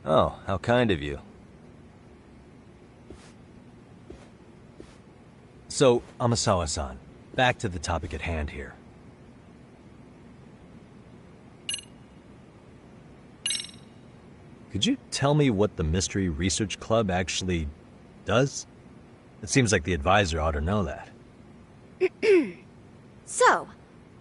Oh, how kind of you. So, Amasawa-san, back to the topic at hand here. Could you tell me what the Mystery Research Club actually does? It seems like the advisor ought to know that. So,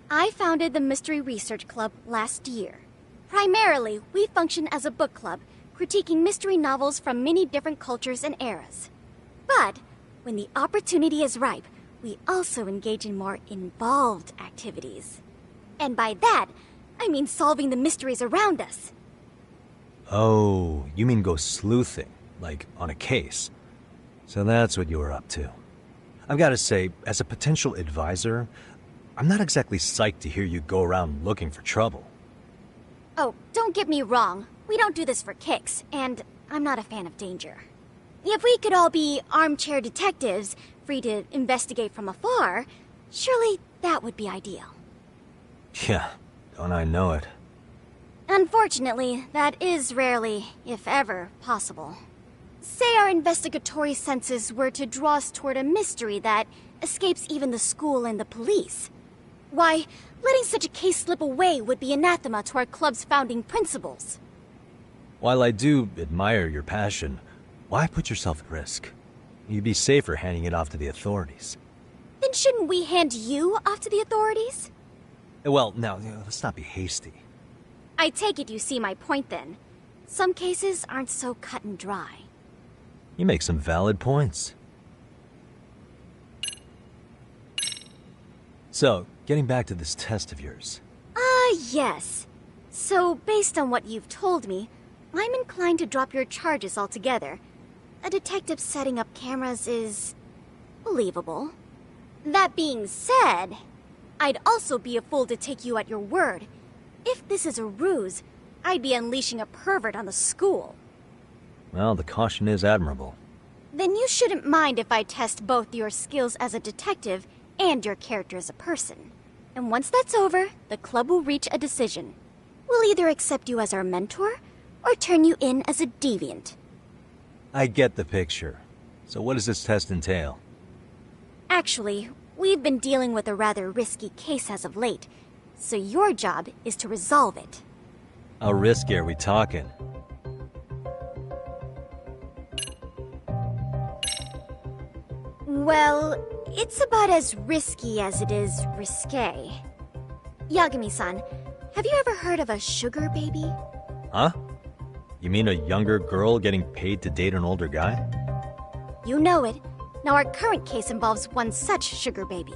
I founded the Mystery Research Club last year. Primarily, we function as a book club, critiquing mystery novels from many different cultures and eras. But, when the opportunity is ripe, we also engage in more involved activities. And by that, I mean solving the mysteries around us. Oh, you mean go sleuthing, like on a case. So that's what you were up to. I've got to say, as a potential advisor, I'm not exactly psyched to hear you go around looking for trouble. Oh, don't get me wrong. We don't do this for kicks, and I'm not a fan of danger. If we could all be armchair detectives, free to investigate from afar, surely that would be ideal. Yeah, don't I know it. Unfortunately, that is rarely, if ever, possible. Say our investigatory senses were to draw us toward a mystery that escapes even the school and the police. Why, letting such a case slip away would be anathema to our club's founding principles. While I do admire your passion, why put yourself at risk? You'd be safer handing it off to the authorities. Then shouldn't we hand you off to the authorities? Well, now, let's not be hasty. I take it you see my point then. Some cases aren't so cut and dry. You make some valid points. So, getting back to this test of yours. Yes. So, based on what you've told me, I'm inclined to drop your charges altogether. A detective setting up cameras is believable. That being said, I'd also be a fool to take you at your word. If this is a ruse, I'd be unleashing a pervert on the school. Well, the caution is admirable. Then you shouldn't mind if I test both your skills as a detective and your character as a person. And once that's over, the club will reach a decision. We'll either accept you as our mentor, or turn you in as a deviant. I get the picture. So what does this test entail? Actually, we've been dealing with a rather risky case as of late, so your job is to resolve it. How risky are we talking? Well, it's about as risky as it is risque. Yagami-san, have you ever heard of a sugar baby? Huh? You mean a younger girl getting paid to date an older guy? You know it. Now our current case involves one such sugar baby.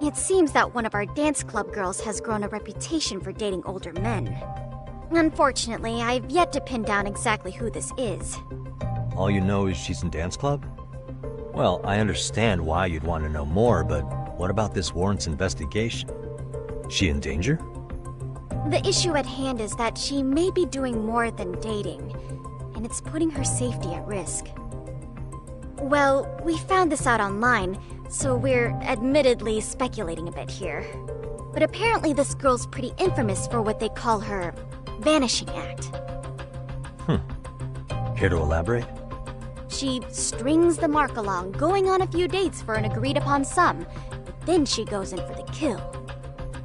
It seems that one of our dance club girls has grown a reputation for dating older men. Unfortunately, I've yet to pin down exactly who this is. All you know is she's in dance club? Well, I understand why you'd want to know more, but what about this warrants investigation? She in danger? The issue at hand is that she may be doing more than dating, and it's putting her safety at risk. Well, we found this out online, so we're admittedly speculating a bit here. But apparently this girl's pretty infamous for what they call her vanishing act. Care to elaborate? She strings the mark along, going on a few dates for an agreed-upon sum, but then she goes in for the kill.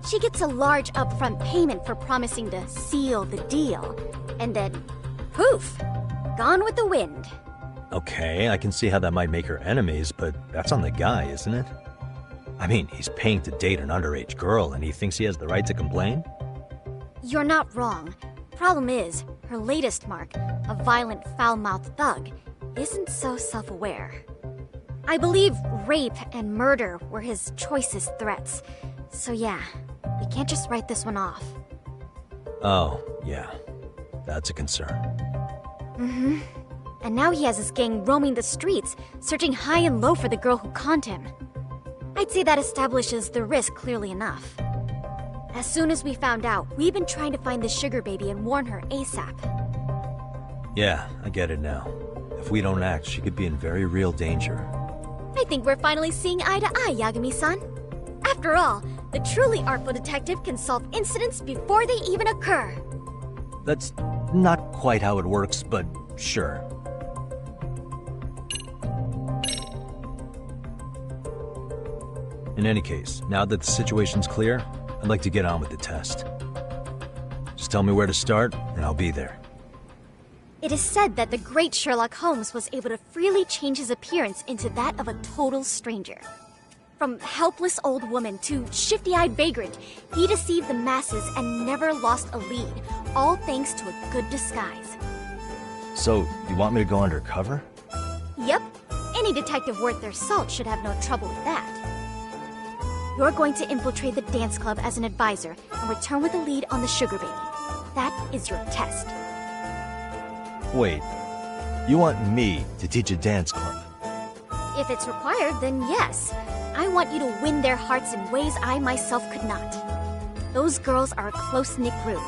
She gets a large upfront payment for promising to seal the deal, and then, poof, gone with the wind. Okay, I can see how that might make her enemies, but that's on the guy, isn't it? I mean, he's paying to date an underage girl, and he thinks he has the right to complain? You're not wrong. Problem is, her latest mark, a violent, foul-mouthed thug, isn't so self-aware. I believe rape and murder were his choicest threats. So yeah, we can't just write this one off. Oh, yeah. That's a concern. Mm-hmm. And now he has his gang roaming the streets, searching high and low for the girl who conned him. I'd say that establishes the risk clearly enough. As soon as we found out, we've been trying to find the sugar baby and warn her ASAP. Yeah, I get it now. If we don't act, she could be in very real danger. I think we're finally seeing eye to eye, Yagami-san. After all, the truly artful detective can solve incidents before they even occur. That's Not quite how it works, but sure. In any case, now that the situation's clear, I'd like to get on with the test. Just tell me where to start, and I'll be there. It is said that the great Sherlock Holmes was able to freely change his appearance into that of a total stranger. From helpless old woman to shifty-eyed vagrant, he deceived the masses and never lost a lead, all thanks to a good disguise. So, you want me to go undercover? Yep, any detective worth their salt should have no trouble with that. You're going to infiltrate the dance club as an advisor and return with a lead on the sugar baby. That is your test. Wait, you want me to teach a dance club? If it's required, then yes. I want you to win their hearts in ways I myself could not. Those girls are a close-knit group.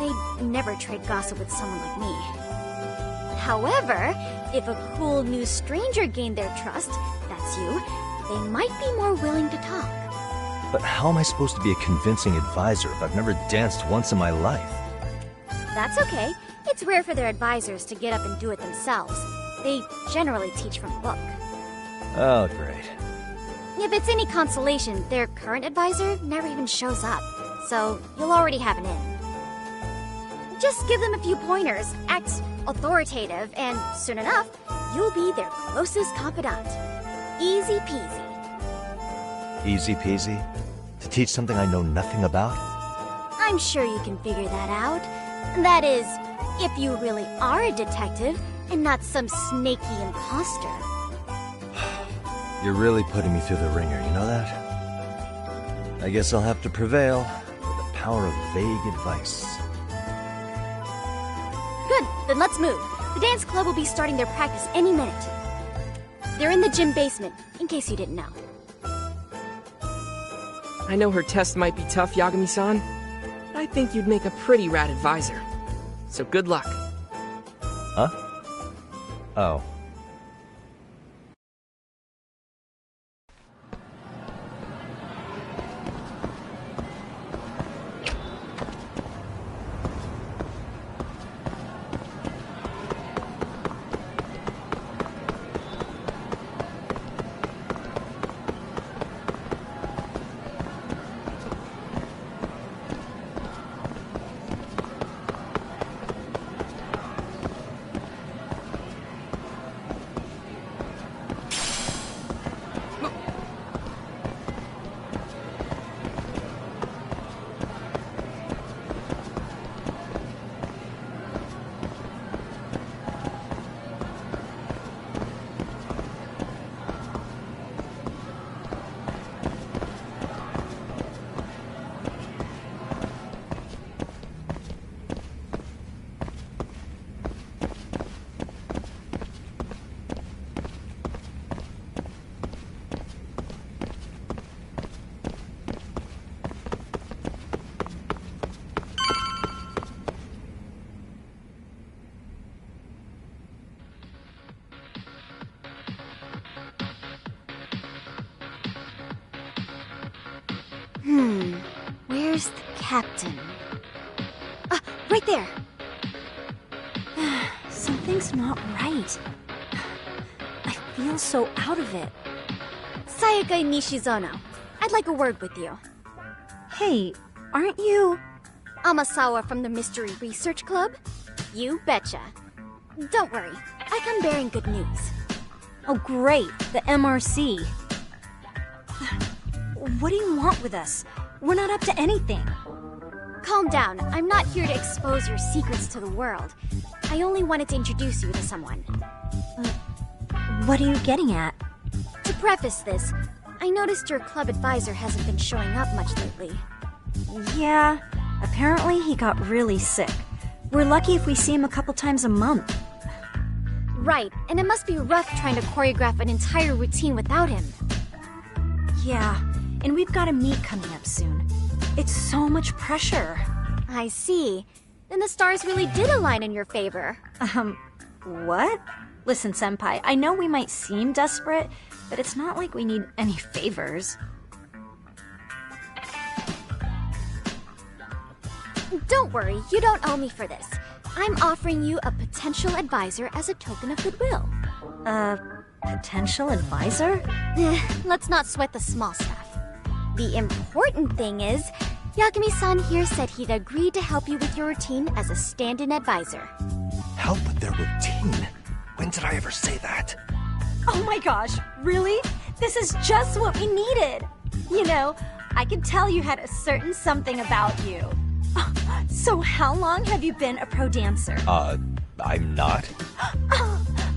They'd never trade gossip with someone like me. However, if a cool new stranger gained their trust, that's you, they might be more willing to talk. But how am I supposed to be a convincing advisor if I've never danced once in my life? That's okay. It's rare for their advisors to get up and do it themselves. They generally teach from a book. Oh, great. If it's any consolation, their current advisor never even shows up, so you'll already have an in. Just give them a few pointers, act authoritative, and soon enough, you'll be their closest confidant. Easy peasy. Easy peasy? To teach something I know nothing about? I'm sure you can figure that out. That is, if you really are a detective and not some snaky imposter. You're really putting me through the ringer, you know that? I guess I'll have to prevail with the power of vague advice. Good, then let's move. The dance club will be starting their practice any minute. They're in the gym basement, in case you didn't know. I know her test might be tough, Yagami-san, but I think you'd make a pretty rad advisor. So good luck. Huh? Oh. Where's the captain? Right there! Something's not right. I feel so out of it. Sayaka Nishizono, I'd like a word with you. Hey, aren't you... Amasawa from the Mystery Research Club? You betcha. Don't worry, I come bearing good news. Oh great, the MRC. What do you want with us? We're not up to anything. Calm down, I'm not here to expose your secrets to the world. I only wanted to introduce you to someone. What are you getting at? To preface this, I noticed your club advisor hasn't been showing up much lately. Yeah, apparently he got really sick. We're lucky if we see him a couple times a month. Right, and it must be rough trying to choreograph an entire routine without him. Yeah, and we've got a meet coming up soon. It's so much pressure. I see. Then the stars really did align in your favor. What? Listen, Senpai, I know we might seem desperate, but it's not like we need any favors. Don't worry, you don't owe me for this. I'm offering you a potential advisor as a token of goodwill. Potential advisor? Let's not sweat the small stuff. The important thing is, Yagami-san here said he'd agree to help you with your routine as a stand-in advisor. Help with their routine? When did I ever say that? Oh my gosh, really? This is just what we needed. You know, I could tell you had a certain something about you. So how long have you been a pro dancer? I'm not.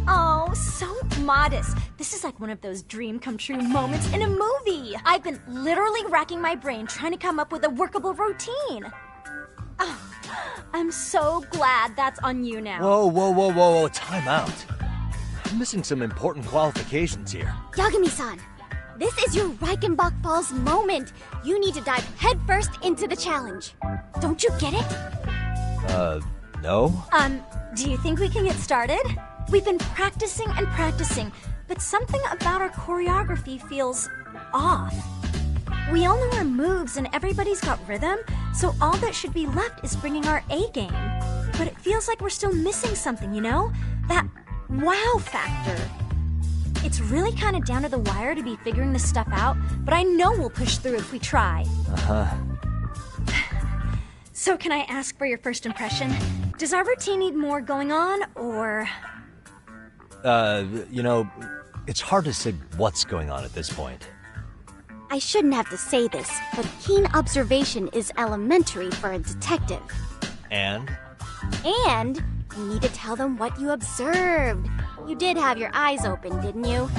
Oh, so modest. This is like one of those dream come true moments in a movie. I've been literally racking my brain trying to come up with a workable routine. Oh, I'm so glad that's on you now. Whoa, time out. I'm missing some important qualifications here. Yagami-san, this is your Reichenbach Falls moment. You need to dive headfirst into the challenge. Don't you get it? No? Do you think we can get started? We've been practicing and practicing, but something about our choreography feels off. We all know our moves and everybody's got rhythm, so all that should be left is bringing our A game. But it feels like we're still missing something, you know? That wow factor. It's really kind of down to the wire to be figuring this stuff out, but I know we'll push through if we try. So can I ask for your first impression? Does our routine need more going on, or...? You know, it's hard to say what's going on at this point. I shouldn't have to say this, but keen observation is elementary for a detective. And? And you need to tell them what you observed. You did have your eyes open, didn't you?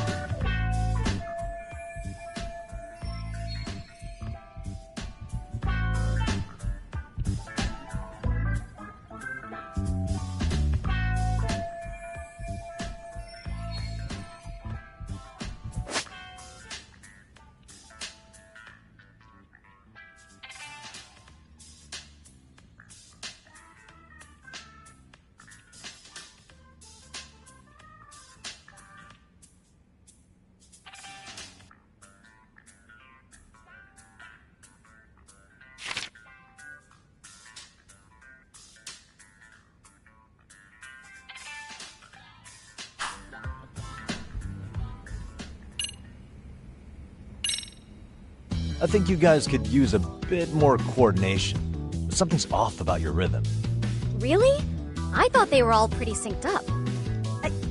I think you guys could use a bit more coordination. Something's off about your rhythm. Really? I thought they were all pretty synced up.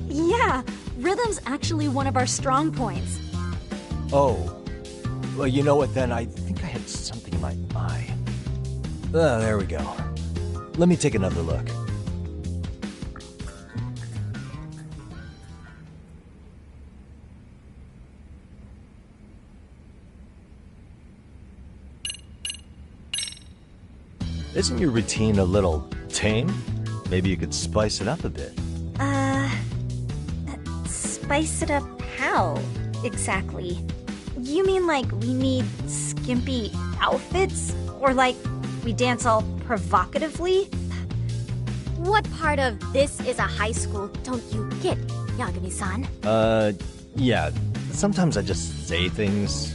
Yeah, rhythm's actually one of our strong points. Oh. Well, you know what then? I think I had something in my eye. There we go. Let me take another look. Isn't your routine a little tame? Maybe you could spice it up a bit. Spice it up how, exactly? You mean like we need skimpy outfits? Or like we dance all provocatively? What part of this is a high school don't you get, Yagami-san? Yeah. Sometimes I just say things